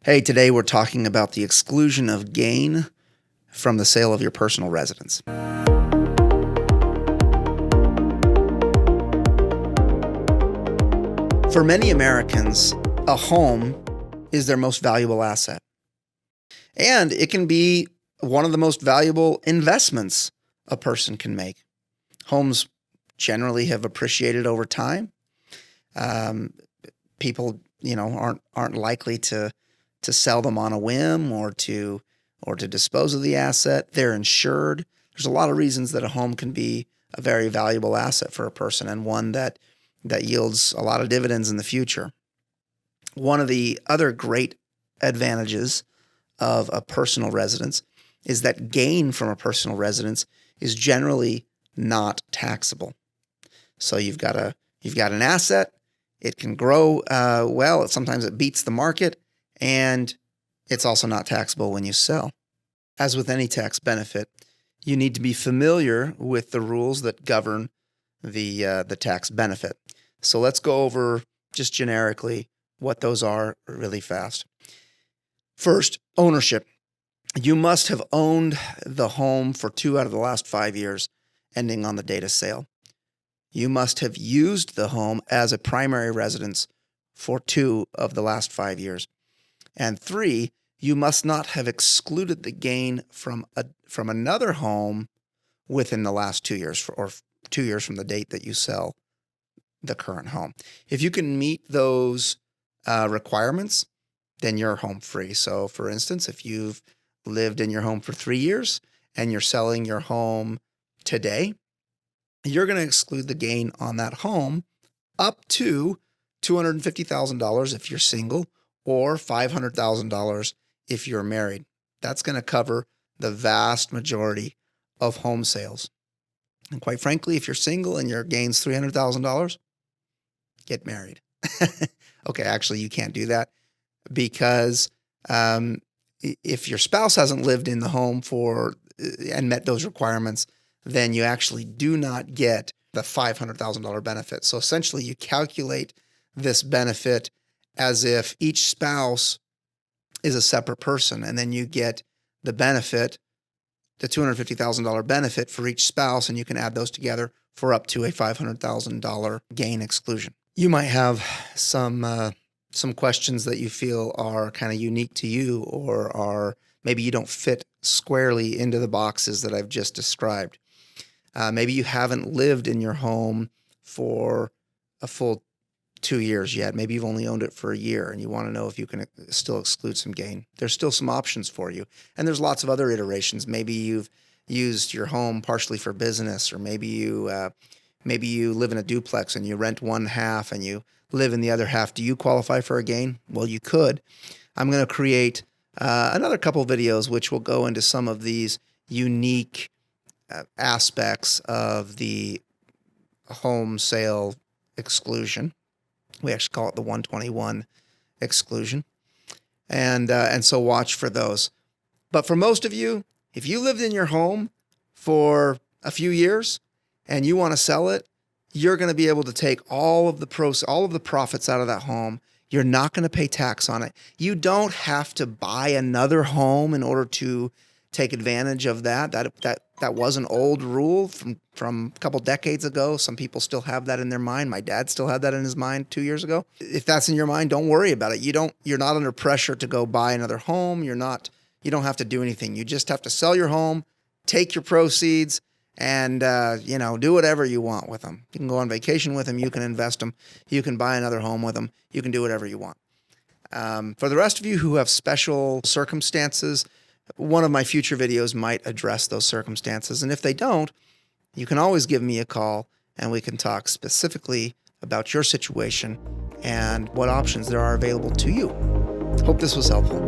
Hey, today we're talking about the exclusion of gain from the sale of your personal residence. For many Americans, a home is their most valuable asset. And it can be one of the most valuable investments a person can make. Homes generally have appreciated over time. People, aren't likely to sell them on a whim or to dispose of the asset. They're insured. There's a lot of reasons that a home can be a very valuable asset for a person and one that yields a lot of dividends in the future. One of the other great advantages of a personal residence is that gain from a personal residence is generally not taxable. So you've got an asset. It can grow well. Sometimes it beats the market, and it's also not taxable when you sell. As with any tax benefit, you need to be familiar with the rules that govern the tax benefit. So let's go over just generically what those are really fast. First, ownership. You must have owned the home for 2 out of the last 5 years, ending on the date of sale. You must have used the home as a primary residence for 2 of the last 5 years. And 3, you must not have excluded the gain from another home within the last 2 years, or 2 years from the date that you sell the current home. If you can meet those requirements, then you're home free. So for instance, if you've lived in your home for 3 years and you're selling your home today, you're going to exclude the gain on that home up to $250,000 if you're single, or $500,000 if you're married. That's going to cover the vast majority of home sales. And quite frankly, if you're single and your gain's $300,000, get married. Okay, actually, you can't do that because if your spouse hasn't lived in the home and met those requirements, then you actually do not get the $500,000 benefit. So essentially, you calculate this benefit as if each spouse is a separate person, and then you get the benefit, the $250,000 benefit for each spouse, and you can add those together for up to a $500,000 gain exclusion. You might have some questions that you feel are kind of unique to you, or maybe you don't fit squarely into the boxes that I've just described. Maybe you haven't lived in your home for a full 2 years yet. Maybe you've only owned it for a year and you want to know if you can still exclude some gain. There's still some options for you. And there's lots of other iterations. Maybe you've used your home partially for business, or maybe you live in a duplex and you rent one half and you live in the other half. Do you qualify for a gain? Well, you could. I'm going to create another couple videos which will go into some of these unique aspects of the home sale exclusion. We actually call it the 121 exclusion. And so watch for those. But for most of you, if you lived in your home for a few years and you want to sell it, you're going to be able to take all of the profits out of that home. You're not going to pay tax on it. You don't have to buy another home in order to take advantage of that. That was an old rule from a couple decades ago. Some people still have that in their mind. My dad still had that in his mind 2 years ago. If that's in your mind, don't worry about it. You're not under pressure to go buy another home. You don't have to do anything. You just have to sell your home, take your proceeds, and do whatever you want with them. You can go on vacation with them. You can invest them. You can buy another home with them. You can do whatever you want. For the rest of you who have special circumstances, one of my future videos might address those circumstances. And if they don't, you can always give me a call and we can talk specifically about your situation and what options there are available to you. Hope this was helpful.